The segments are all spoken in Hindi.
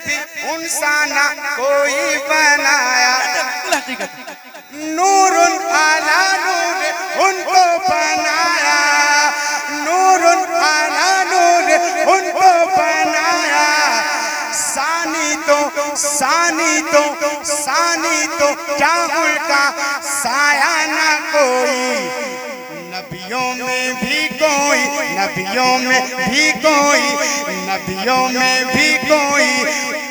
भी उनसा ना कोई बनाया। नूरुन आला नूर उनको बनाया, नूरुन आला नूर उनको बनाया। सानी तो क्या उनका साया ना कोई। नबियों में भी कोई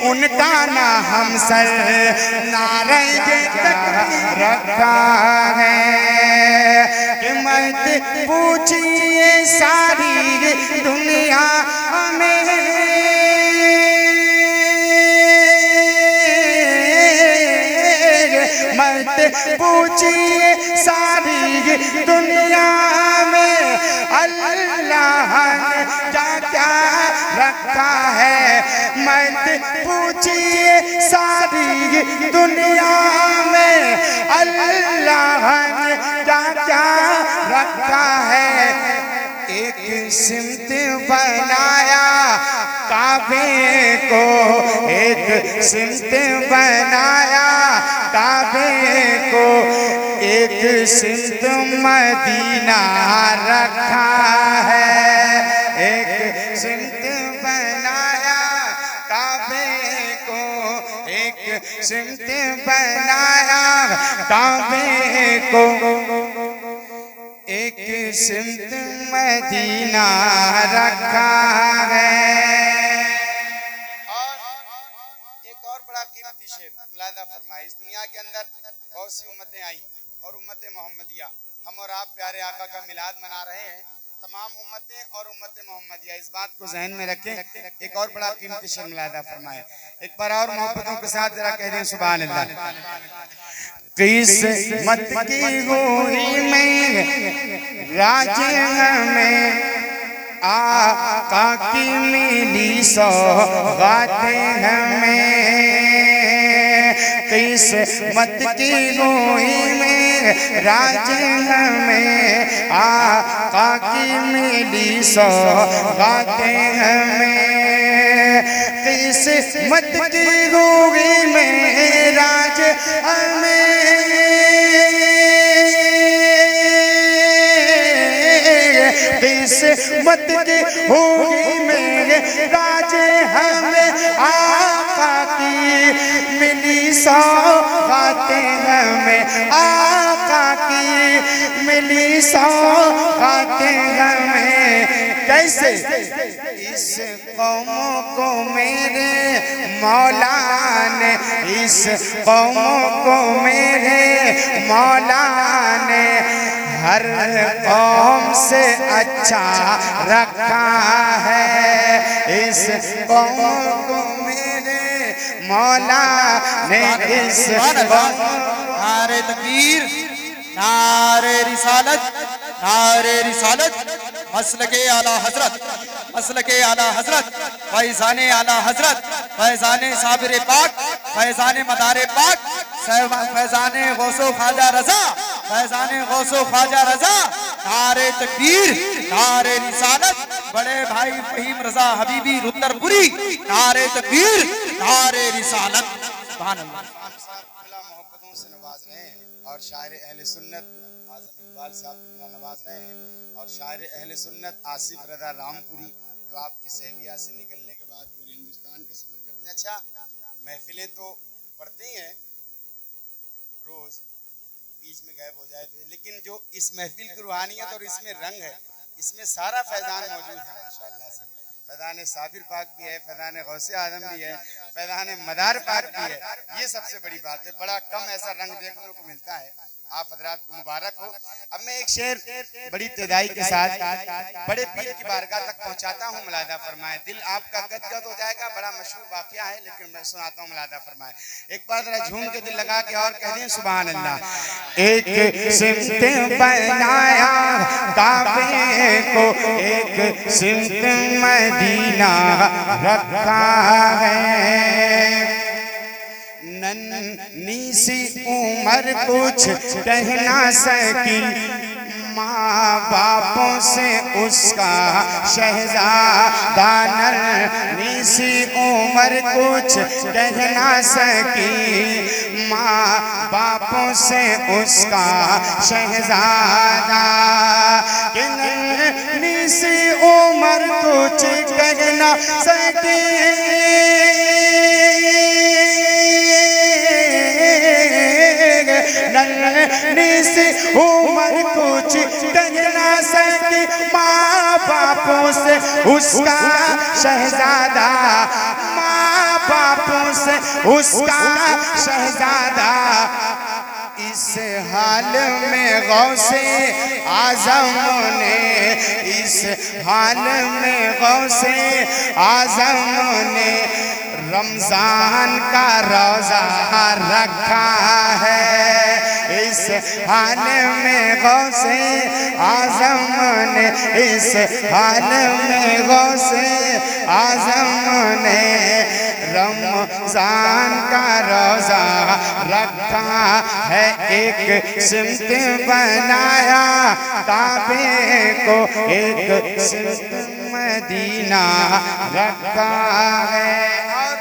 उनका ना हमसर नारे तक रखा है। कि मत पूछिए सारी दुनिया में, मत पूछिए सारी दुनिया में अल्लाह ने क्या क्या रखा है। मत पूछिए सारी दुनिया में अल्लाह ने क्या क्या रखा है। एक सिमत बनाया काबे को, एक सिमत बनाया काबे को, एक सिमत मदीना रखा है। एक सिमत बनाया काबे को, एक सिमत बनाया काबे को, एक सिमत मदीना रखा है। और एक और बड़ा कीमती शेर मुलादा फरमाए। इस दुनिया के अंदर बहुत सी उम्मतें आई और उम्मत मोहम्मदिया, हम और आप प्यारे आका का मिलाद मना रहे हैं। तमाम उम्मतें और उम्मत मोहम्मदिया, इस बात को जहन में रखें। एक और बड़ा कीमती शेर मुलादा फरमाए। एक बार और मोहब्बतों के साथ जरा कह दें सुभान अल्लाह। किस्मत की गोरी में राज हमें आका की मिली सौगातें हमें। किस्मत की गोरी में राज हमें आका की मिली सौगातें हमें। किस्मत की गोरी में राज हमें, किस्मत की होगी मेरे राज हमें आका की मिली सौगातें हमें, आका की मिली सौगातें हमें। कैसे? इस कौम को मेरे मौला ने, इस कौम को मेरे मौला ने हर कौम से अच्छा रखा है। इस कौम को मेरे मौला ने, इस नारे तकबीर, नारे रिसालत, नारे रिसालत, मसलके आला हजरत, मसलके आला हजरत, फैज़ाने आला हजरत, फैज़ाने साबिर पाक, फैज़ाने मदारे पाक, फैज़ाने गौसो ख्वाजा रजा, फैज़ाने गौसो ख्वाजा रजा। नारे तकबीर, नारे रिसालत, बड़े भाई फहीम रजा हबीबी रुद्रपुरी, नारे तकबीर, नारे रिसालत। सुभान अल्लाह। मोहब्बतों से नवाज रहे हैं और शायर अहले सुन्नत आज़म इकबाल साहब को नवाज रहे हैं और शायर अहले सुन्नत आसिफ रजा रामपुरी, जो आपके सहबिया से निकलने के बाद पूरे हिंदुस्तान का सफर करते हैं। अच्छा, महफिलें तो पढ़ते ही हैं रोज, बीच में गायब हो जाए तो, लेकिन जो इस महफिल की रूहानियत और इसमें रंग है, इसमें सारा फैज़ान मौजूद है माशाअल्लाह से। फैज़ान साबिर पाक भी है, फैज़ान गौसे आज़म भी है, फैज़ान मदार पाक भी है। ये सबसे बड़ी बात है, बड़ा कम ऐसा रंग देखने को मिलता है। आप हजरात को मुबारक हो। अब मैं एक शेर बड़ी तेदाई के साथ बड़े पीर की बारगाह तक पहुंचाता हूँ, मुलादा फरमाए। दिल आपका गदगद हो जाएगा, बड़ा मशहूर वाकया है, लेकिन मैं सुनाता हूँ, मुलादा फरमाए। एक बार जरा झूम के दिल लगा के और कह दें सुभान अल्लाह। एक सिमत बनाया काबे को, एक सिमत मदीना रखा है। नन्ही सी उम्र कुछ कह ना सकी, माँ बापों से उसका शहजादा नन्ही सी उम्र कुछ कह ना सकी। माँ बापों से उसका शहजादा नन्ही सी उम्र कुछ कह ना सकी। नन्ही सी उम्र कुछ कह ना सकी। माँ बापों से उसका शहजादा, माँ बापों से उसका शहजादा। इस हाल में गौसे आजम ने, इस हाल में गौसे आजम ने रमजान का रोजा रखा है। इस हाल में गौसे आजम ने, इस हाल में गौसे आजम ने रमजान का रोजा रखा है। एक सिमत बनाया काबे को, एक सिमत मदीना रखा है। और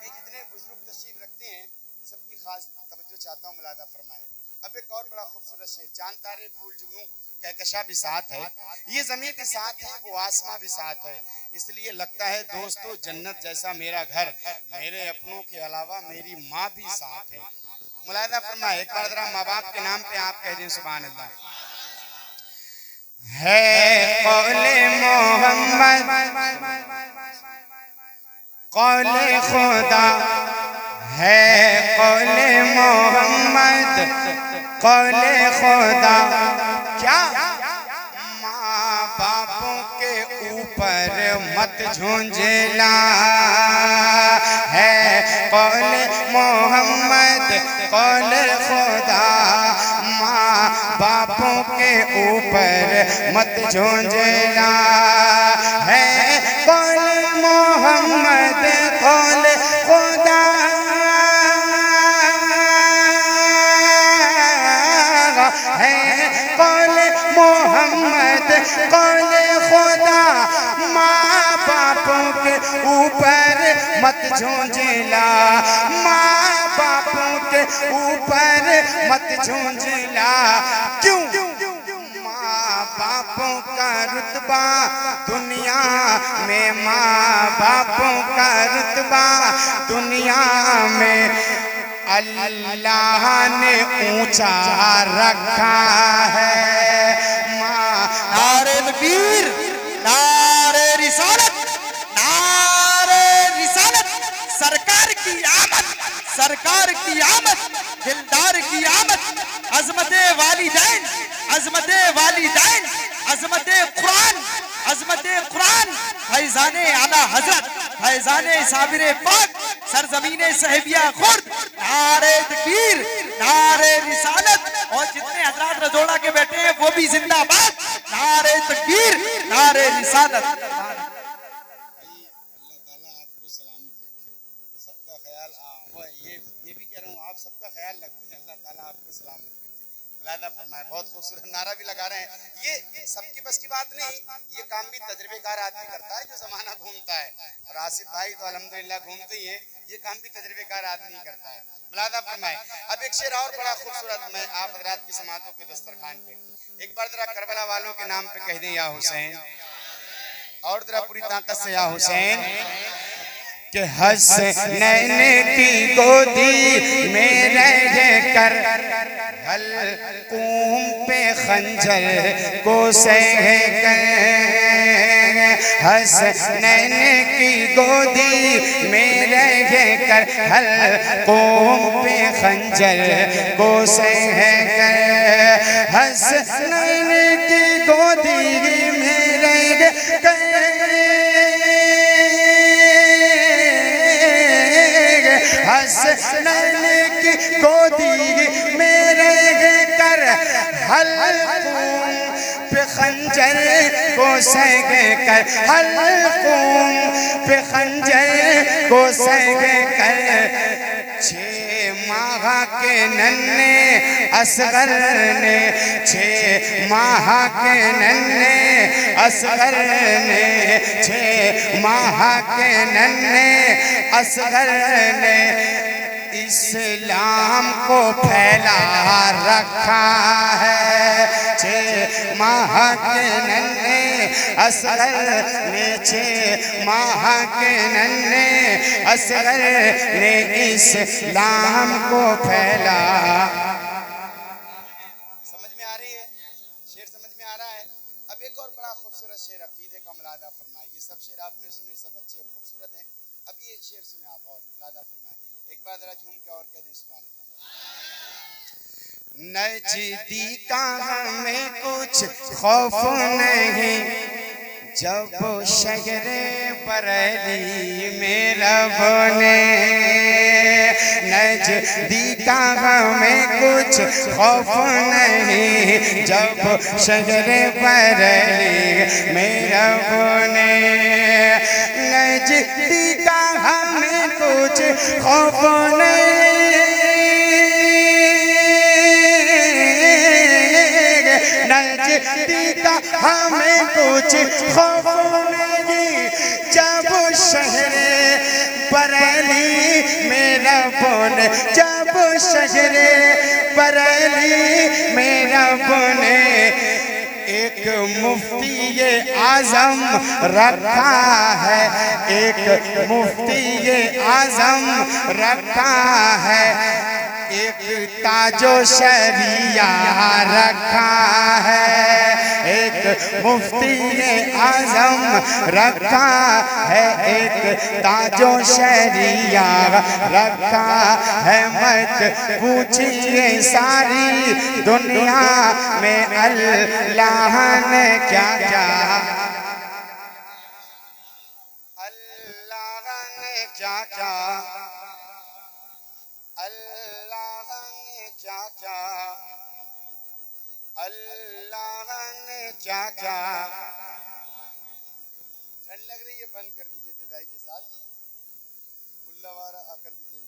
ये जितने बुजुर्ग तशरीफ रखते हैं सबकी खास तवज्जो चाहता हूँ, मुलादा फरमाए। अब एक और बड़ा खूबसूरत शेर, चांद तारे फूल जुगनू कहकशा भी साथ है, ये ज़मीन भी साथ है, वो आसमां भी साथ है। इसलिए लगता है दोस्तों जन्नत जैसा मेरा घर, मेरे अपनों के अलावा मेरी माँ भी साथ है। मुलादा फरमाए, एक बार जरा माँ बाप के नाम पे आप कह दें सुभान अल्लाह। है कौले मोहम्मद कौले खुदा, है कौले मोहम्मद कौले खुदा। क्या माँ बापों के ऊपर मत झुंझला, है कौले मोहम्मद कौले खुदा। माँ बापों के ऊपर मत झुंझला, है कौले मोहम्मद कौले खुदा। है कौले मोहम्मद कौले खुदा। माँ बापों के ऊपर मत झुंझला, माँ बापों के ऊपर मत झुंझला। क्यों? माँ बापों का रुतबा दुनिया में, माँ बापों का रुतबा दुनिया में अल्लाह ने ऊंचा रखा है। माँ नारे तकबीर, नारे रिसालत, नारे रिसालत। सरकार की आमद, सरकार की आमद, दिलदार की आमद। अजमते वालिदैन, अजमते वालिदैन, अजमते कुरान, अजमते कुरान। फैजाने आला हजरत, फैजाने साबिरे पाक, सरजमीने सहबिया खुर्द। नारे तकबीर, नारे रिसालत। और जितने हजरात रजोड़ा के बैठे हैं वो भी जिंदाबाद। नारे तकबीर, नारे रिसालत। अल्लाह ताला आपको सलामत रखे, सबका ख्याल ये भी कह रहा हूँ, आप सबका ख्याल रखते हैं, अल्लाह ताला आपको सलामत रखे। मुलादा फरमाए, बहुत खूबसूरत नारा भी लगा रहे हैं। ये सबकी बस की बात नहीं, ये काम भी तजर्बेकार आदमी करता है जो जमाना घूमता है। और आसिफ भाई तो अल्हम्दुलिल्लाह घूमते ही है, ये काम भी तजर्बेकार आदमी करता है। मुलादा फरमाए, अब एक शेर और बड़ा खूबसूरत मैं आप हजरात की समातों के दस्तरखान पे एक बार जरा करबला वालों के नाम पे कह दें या हुसैन, और जरा पूरी ताकत से या हुसैन। कि हसनैन की गोदी में रह कर हलकूम पे खंजर को सह कर, हसनैन की गोदी में रह कर हलकूम पे खंजर को सह कर, हसनैन की गोदी में रह कर हसनैन की गोदी में रह कर हलकूम पे खंजर को सह कर, हलकूम पे खंजर को सह कर 6 माह माह के नन्हे असगर ने, 6 माह के नन्हे असगर ने, 6 माह के नन्हे असगर ने इस्लाम को फैला रखा है। 6 माह के नन्हे असगर ने, 6 माह के नन्हे असगर ने इस्लाम को फैला। समझ में आ रही है? शेर समझ में आ रहा है? अब एक और बड़ा खूबसूरत शेर अकीदे का मुलादा फरमाए। ये सब शेर आपने सुने, सब अच्छे और खूबसूरत हैं। अब ये शेर सुने आप और मुलादा फरमाए। एक बार जरा झूम के और कह दें सुभान अल्लाह। नजदीका हमें कुछ खौफ नहीं, जब शहरे बरेली में रब ने। नजदीका हमें कुछ खौफ नहीं, जब शहरे बरेली में रब ने। नजदीका हमें कुछ खौफ नहीं, नजदीका हमें कुछ खौफ नहीं, जब शहरे बरेली मेरा बोन, जब शहरे बरेली मेरा बोने एक मुफ्ती आजम रखा है, एक मुफ्ती आजम रखा है, एक ताजो शरिया रखा है, एक मुफ्ती आजम रखा है, एक ताजो शरिया रखा है। मत पूछिए सारी दुनिया में अल्लाह ने क्या क्या, अल्लाह ने क्या क्या, अल्लाह ने क्या क्या, अल्लाह ने क्या क्या। ठंड लग रही है, बंद कर दीजिए तेजाई के साथ, कर दीजिए।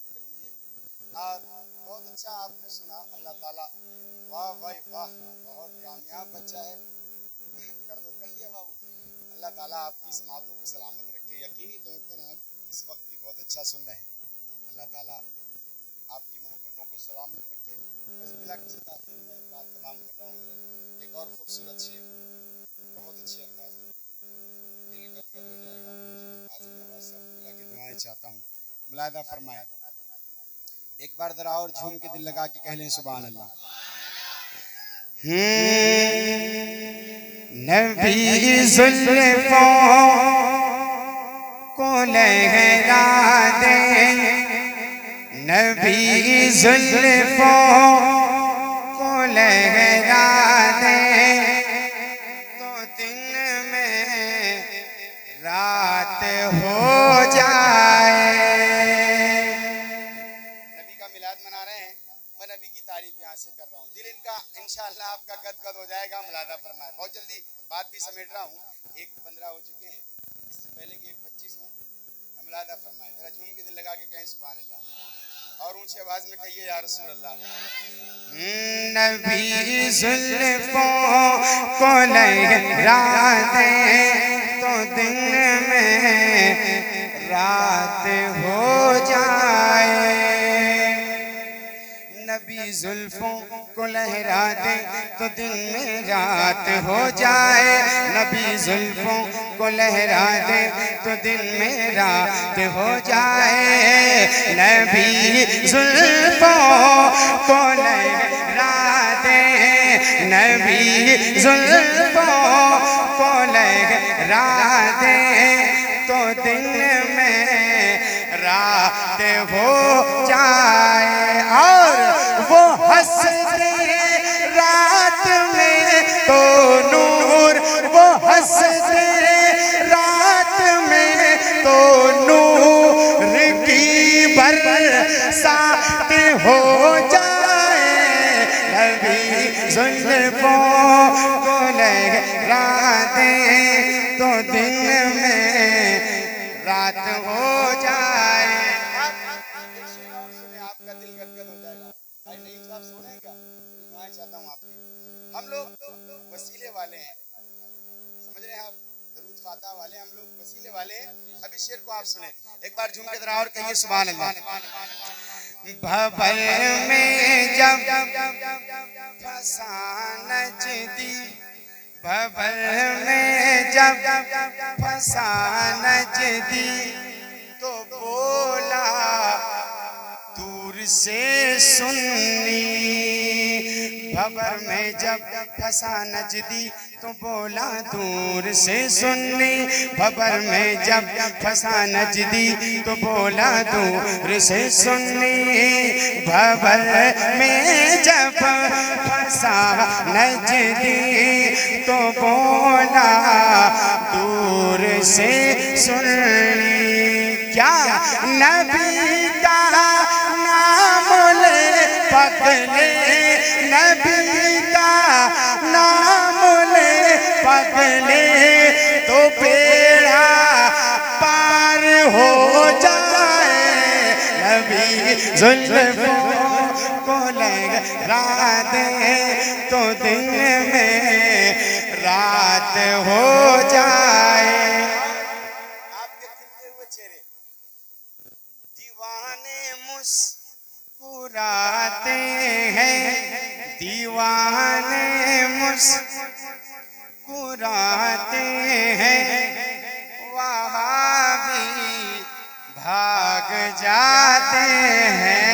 और बहुत अच्छा आपने सुना, अल्लाह ताला, वाह भाई वाह, बहुत कामयाब बच्चा है, कर दो कर दिया बाबू। अल्लाह ताला आपकी समातों को सलामत रखे। यकीनी तौर पर आप इस वक्त भी बहुत अच्छा सुन रहे हैं। अल्लाह ताला आपकी मोहब्बतों को सलामत रखे। बस बिला किसी ताख़ीर में बात तमाम कर रहा हूँ। एक और खूबसूरत शेर, बहुत अच्छे अंदाज में, दिल गदगद हो जाएगा। आज़म नवाज़ साहब अल्लाह की दुआएं चाहता हूँ, मुलाहिदा फरमाए। एक बार जरा और झूम के दिल लगा के कह लें सुभान अल्लाह। नबी ज़ुल्फ़ों को लहरा दे, नबी ज़ुल्फ़ों को लहरा दे, तो दिन में रात हो जाए। नबी का मिलाद मना रहे हैं, मैं नबी की तारीफ यहाँ से कर रहा हूँ। दिल इनका इंशाअल्लाह आपका गदगद हो जाएगा। मुलादा फरमाए। बहुत जल्दी बात भी समेट रहा हूँ। 1:15 हो चुके हैं, इससे पहले कि 1:25 हो। मुलादा फरमाए, जरा झूम के दिल लगा के कहें सुभान अल्लाह, और ऊंची आवाज में कहिए या रसूल अल्लाह। नबी ज़ुल्फ़ों को लहरा दे, तो दिन में रात हो जाए। नबी ज़ुल्फ़ों को लहरा दे, तो दिन में रात हो जाए। नबी ज़ुल्फ़ों को लहरा दे, तो दिन में रात हो जाए। नबी ज़ुल्फ़ों को लहरा दे, नबी ज़ुल्फ़ों को लहरा दे, तो दिन में रात हो जाए। और वो हंसते रात में तो नूर, वो हंसते रात में तो नूर की बरसात हो जाए। नबी ज़ुल्फ़ों को लहरा दे, तो दिन में रात हो जाए। आपका दिल गदगद हो जाएगा। हम लोग वसीले वाले हैं, समझ रहे हैं आप, दरूद फातिहा वाले, हम लोग वसीले वाले हैं। अभी शेर को आप सुने एक बार झूम के जरा और कहिए सुभान अल्लाह। भवर में जब फंसा नजदी, भवर में जब फंसा नजदी, तो बोला दूर से सुन्नी। भवर में जब फंसा नजदी, तो बोला दूर से सुन्नी। भवर में जब फंसा नजदी, तो बोला दूर से सुन्नी। भवर में जब फंसा नजदी, तो बोला दूर से सुन्नी। क्या नबी का नाम ले पगले, नबी का नाम ले पगले, तो बेड़ा पार हो जाए। नबी जुल्फों को लगा दे, तो दिन में रात हो जाए। आपके खिलते हुए चेहरे दीवाने मुस्कुराते हैं, दीवाने मुस्कुराते हैं, वहाँ भी भाग जाते हैं।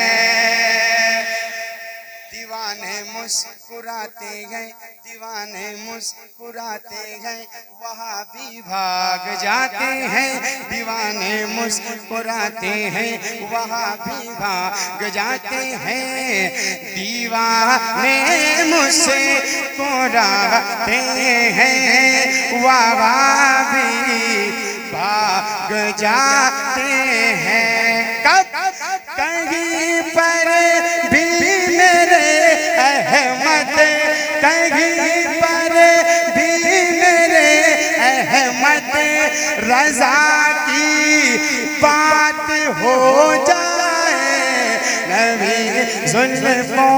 दीवाने मुस्कुराते हैं, दीवाने मुस्कुराते हैं, वहाँ भी भाग जाते हैं। दीवाने मुस्कुराते हैं, वहाँ भी भाग जाते हैं। दीवाने मुस्कुराते हैं, वहाँ भी भाग जाते हैं। कब कहीं पर भी मेरे अहमद, कहीं पर भी मेरे अहमद रजा की बात हो जाए। नबी जुल्फों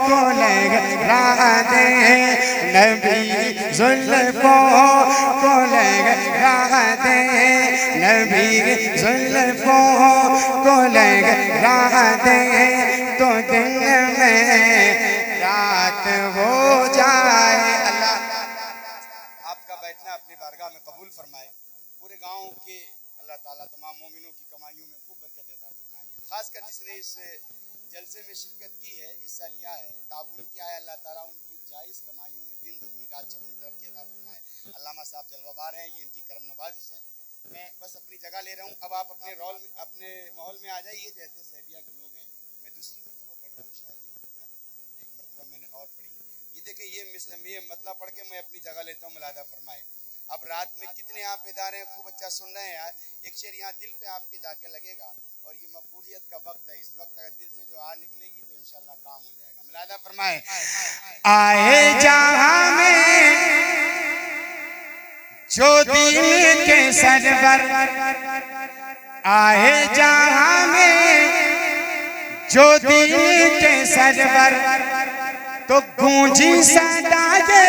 को लगा दे, नबी जुल्फों को लगा दे, नबी जुल्फों को लगा दे, तो दिन में रात हो जाए। अल्लाह आपका बैठना अपनी बारगाह में कबूल फरमाए। पूरे गांव के अल्लाह ताला तमाम मोमिनों की कमाइयों में खूब बरकत अता फरमाए। खासकर जिसने इस जलसे में शिरकत की है, हिस्सा लिया है, ताबून किया है, अल्लाह ताला उनकी जायज़ कमाइयों में दिन दुगनी रात चौगनी तरक्की अता फरमाए। अल्लामा साहब जलवाबार हैं, ये इनकी करम नवाजिश है। मैं बस अपनी जगह ले रहा हूँ। अब आप अपने रोल में, अपने माहौल में आ जाइए जैसे सहबिया के लोग हैं। मैं दूसरी मरतबा पढ़ रहा हूँ शायद यहाँ पर, एक मरतबा मैंने और पढ़ी है। ये देखिए, ये मतलब पढ़ के मैं अपनी जगह लेता हूँ, मुलादा फरमाए। अब रात में कितने आप बेदार हैं, खूब अच्छा सुन रहे हैं यार। एक शेर यहाँ दिल पे आपके जाके लगेगा, और ये मकबूलियत का वक्त है। इस वक्त अगर दिल से जो आ निकलेगी तो इंशाल्लाह काम हो जाएगा। मुलादा फरमाए। आए जहां में जो दीन के सरवर, आए जहां में जो दीन के सरवर, तो गूंजी सदाए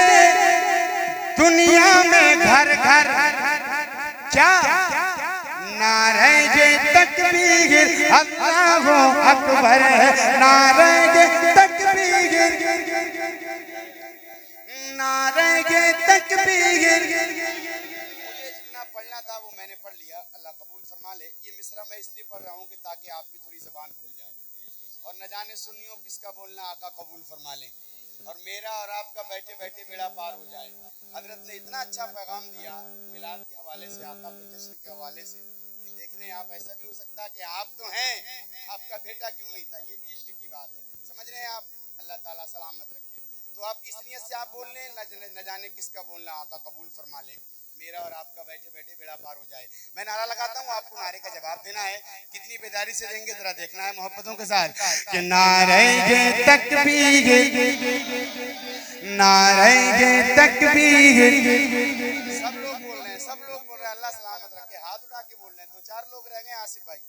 दुनिया में घर घर। क्या नारे तकबीर, अल्लाहु अकबर, नारे तकबीर, नारे तकबीर। मुझे जितना पढ़ना था वो मैंने पढ़ लिया, अल्लाह कबूल फरमा ले। ये मिसरा मैं इसलिए पढ़ रहा हूँ कि ताकि आपकी थोड़ी ज़बान खुल जाए, और न जाने सुन्नियों किसका बोलना आका कबूल फरमा ले, और मेरा और आपका बैठे बैठे बेड़ा पार हो जाए। हजरत ने इतना अच्छा पैगाम दिया मिलाद के हवाले से, आका के जश्न के हवाले से, कि देख रहे हैं आप, ऐसा भी हो सकता है कि आप तो हैं, आपका बेटा क्यों नहीं था, ये भी इश्क की बात है। समझ रहे हैं आप? अल्लाह ताला सलामत रखे। तो आप इस नियत से आप बोल लें, न जाने किसका बोलना आका कबूल फरमा ले, मेरा और आपका बैठे बैठे बेड़ा पार हो जाए। मैं नारा लगाता हूँ, आपको नारे का जवाब देना है। कितनी बेदारी से देंगे जरा देखना है, मोहब्बतों के साथ। कि नारे तकबीर, नारे तकबीर। सब लोग बोल रहे हैं, सब लोग बोल रहे हैं। अल्लाह सलामत रखे। हाथ उठा के बोल रहे हैं। 2-4 लोग रह गए आसिफ भाई,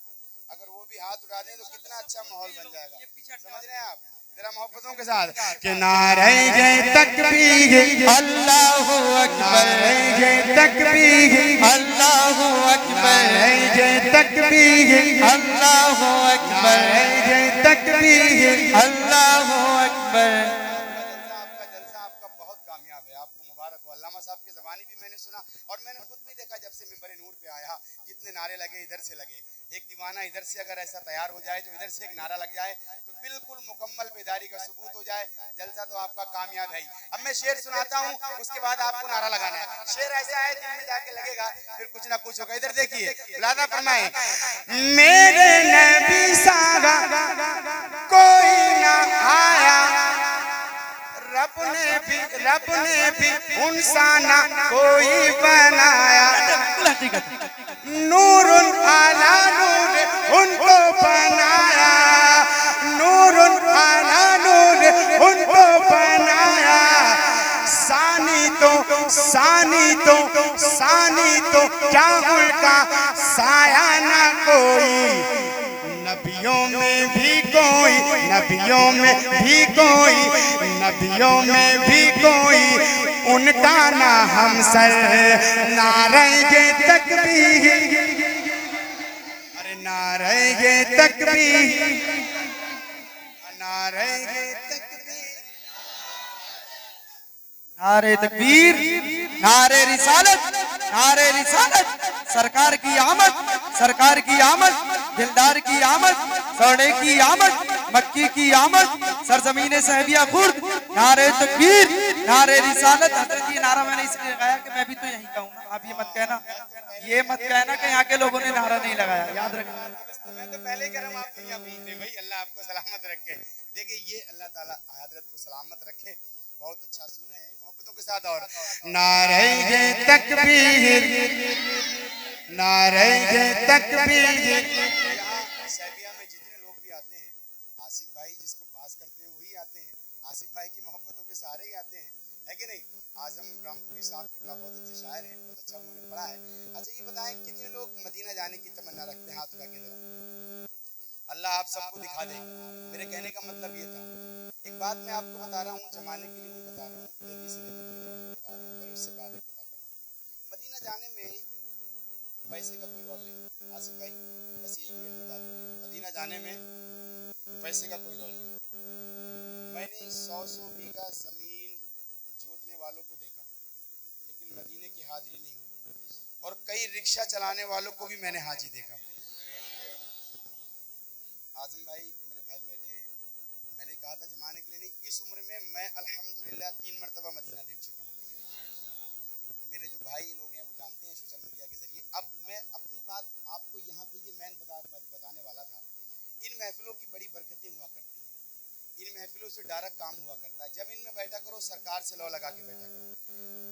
अगर वो भी हाथ उठा दें तो कितना अच्छा माहौल बन जाएगा। समझ रहे हैं आप? जरा मोहब्बतों के साथ कि नारे तकबीर अल्लाहु अकबर, नारे तकबीर अल्लाहु अकबर, नारे तकबीर अल्लाहु अकबर, नारे तकबीर। अल्लाहु अकबर। आपका जलसा आपका बहुत कामयाब है, आपको मुबारक हो। अल्लामा साहब की ज़बानी भी मैंने सुना और मैंने खुद भी देखा जब से मिंबर नूर पे आया, जितने नारे लगे इधर से लगे। एक दीवाना इधर से अगर ऐसा तैयार हो जाए जो इधर से एक नारा लग जाए तो बिल्कुल मुकम्मल बेदारी का सबूत हो जाए। जलसा तो आपका कामयाब है ही। अब मैं शेर सुनाता हूँ, उसके बाद आपको नारा लगाना है। शेर ऐसा है दिल में जाके लगेगा, फिर कुछ ना कुछ होगा। इधर देखिए, मुलादा फरमाए, मेरे नबी सागा कोई ना आया, रब ने भी इंसाना कोई बनाया, नूरुन आला नूर उनको बनाया, नूरुन आला नूर उनको बनाया। सानी तो क्या उनका साया ना कोई, नबियों में भी कोई, नबियों में भी कोई, नबियों में भी कोई उनका ना हमसर। नारे तकबीर, अरे नारे तकबीर, नारे तकबीर, नारे तकबीर, नारे रिसालत, नारे रिसालत। सरकार की आमद, सरकार की आमद, दिलदार की आमद, सोने की आमद, मक्की की आमद, सरजमीन सहबिया खुर्द। नारे तकबीर, नारे रिसालत। हजरत ये नारा मैंने इसलिए लगाया कि मैं भी तो यही कहूँ ना। आप ये मत कहना कि यहाँ के लोगों ने नारा नहीं लगाया, याद रखना। मैं तो पहले ही कह रहा हूँ, आप दुनिया भूलते भाई। अल्लाह आपको सलामत रखे। देखिए ये अल्लाह ताला हजरत को सलामत रखे। बहुत अच्छा सुने हैं मोहब्बतों के साथ। और नारे तकबीर, नारे तकबीर। यहाँ सैबिया में जितने लोग भी आते हैं, आसिफ भाई जिसको पास करते हैं वही आते हैं, आसिफ भाई की मोहब्बतों के सहारे ही आते हैं, है कि नहीं। आजम रामपुरी साहब के बहुत अच्छे शायर हैं, बहुत अच्छा उन्होंने पढ़ा है। अच्छा ये बताएं कितने लोग मदीना जाने की तमन्ना रखते हैं, हाथ उठा के जरा। अल्लाह आप सबको दिखा दे। मेरे कहने का मतलब ये था, एक बात मैं आपको बता रहा हूँ, जमाने के लिए नहीं बता रहा हूँ, देवी से बता रहा हूँ। पहले उससे बाद एक बताता हूँ आपको। मदीना जाने में पैसे का कोई रोल नहीं। आसिफ भाई बस 1 मिनट में बात होगी। मदीना जाने में पैसे का कोई रोल नहीं। मैंने 100 बीघा जमीन जोतने वालों को देखा, लेकिन मदीने की हाजिरी नहीं हुई। और कई रिक्शा चलाने वालों को भी मैंने हाजी देखा। आजम भाई मेरे भाई बैठे हैं, मैंने कहा था जमाने के लिए नहीं, इस उम्र में मैं अल्हम्दुलिल्लाह 3 मरतबा मदीना देख चुका हूँ। मेरे जो भाई लोग हैं वो जानते हैं सोशल मीडिया के जरिए। अब मैं अपनी बात आपको यहाँ पे ये मैन बताने वाला था। इन महफिलों की बड़ी बरकतें हुआ करती हैं, इन महफिलों से डायरेक्ट काम हुआ करता है। जब इनमें बैठा करो सरकार से लौ लगा के बैठा करो,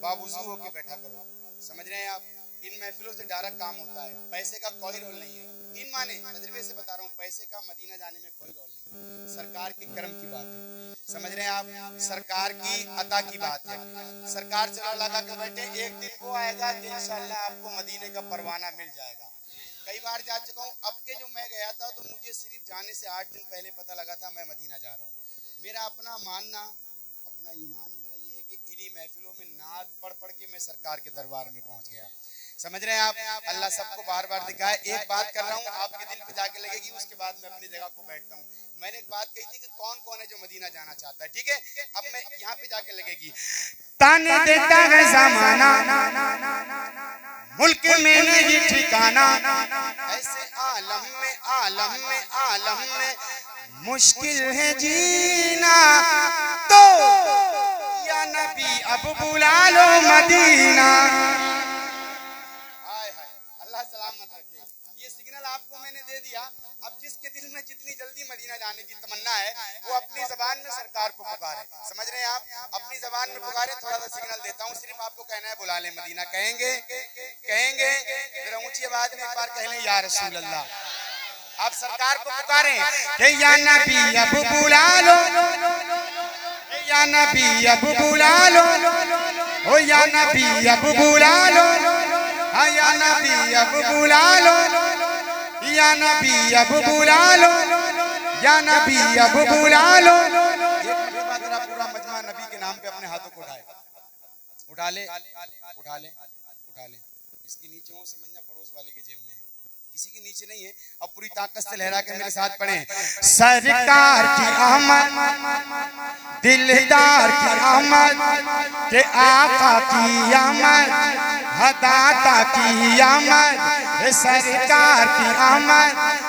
बावजू होके बैठा करो, समझ रहे हैं आप। इन महफिलों से डायरेक्ट काम होता है, पैसे का कोई रोल नहीं है। इन माने तजर्बे से बता रहा हूँ, पैसे का मदीना जाने में कोई रोल नहीं। सरकार के कर्म की बात है, समझ रहे हैं आप, सरकार की अता की बात है। सरकार से लगा के बैठे, एक दिन वो आएगा कि इंशाअल्लाह आपको मदीने का परवाना मिल जाएगा। कई बार जा चुका हूँ। अब के जो मैं गया था तो मुझे सिर्फ जाने से 8 दिन पहले पता लगा था मैं मदीना जा रहा हूँ। मेरा अपना मानना, अपना ईमान मेरा ये है कि इन्हीं महफिलों में नाद पढ़ पढ़ के मैं सरकार के दरबार में पहुंच गया। समझ रहे हैं आप। अल्लाह सबको बार बार दिखाए। एक बात कर रहा हूँ, आपके दिल पे जाके लगेगी, उसके बाद मैं अपनी जगह को बैठता हूँ। मैंने एक बात कही थी कि कौन कौन है जो मदीना जाना चाहता है, ठीक है। अब मैं यहाँ पे जाके लगेगी। ताने देता है ज़माना, मुल्क में नहीं ठिकाना, ऐसे आलम में मुश्किल है जीना, तो या नबी अब बुला लो मदीना। अल्लाह सलामत रखे। ये सिग्नल आपको मैंने दे दिया। अब जिसके दिल में जितनी जल्दी मदीना जाने की तमन्ना है वो अपनी जबान में सरकार को पुकारे। समझ रहे हैं आप, अपनी जबान में पुकारे। थोड़ा सा सिग्नल देता हूँ, सिर्फ आपको कहना है बुला ले मदीना। कहेंगे जरा ऊंची आवाज में एक बार कह लें, या रसूल अल्लाह। आप सरकार को पुकारें कि या नबी अब बुला लो, या नबी अब बुला लो, ओ या नबी अब बुला लो, या नबी अब बुला लो, या नबी अब बुला लो, या नबी अब बुला लो, पे अपने हाथों को उठाए, उठा ले उठा ले उठा ले। इसके नीचे हो समझना पड़ोस वाले के जेब में है, किसी के नीचे नहीं है। अब पूरी ताकत से लहरा के मेरे साथ पढ़े। सरकार की आमद, दिलदार की आमद, के आका की आमद, हदाता की आमद, सरकार की आमद।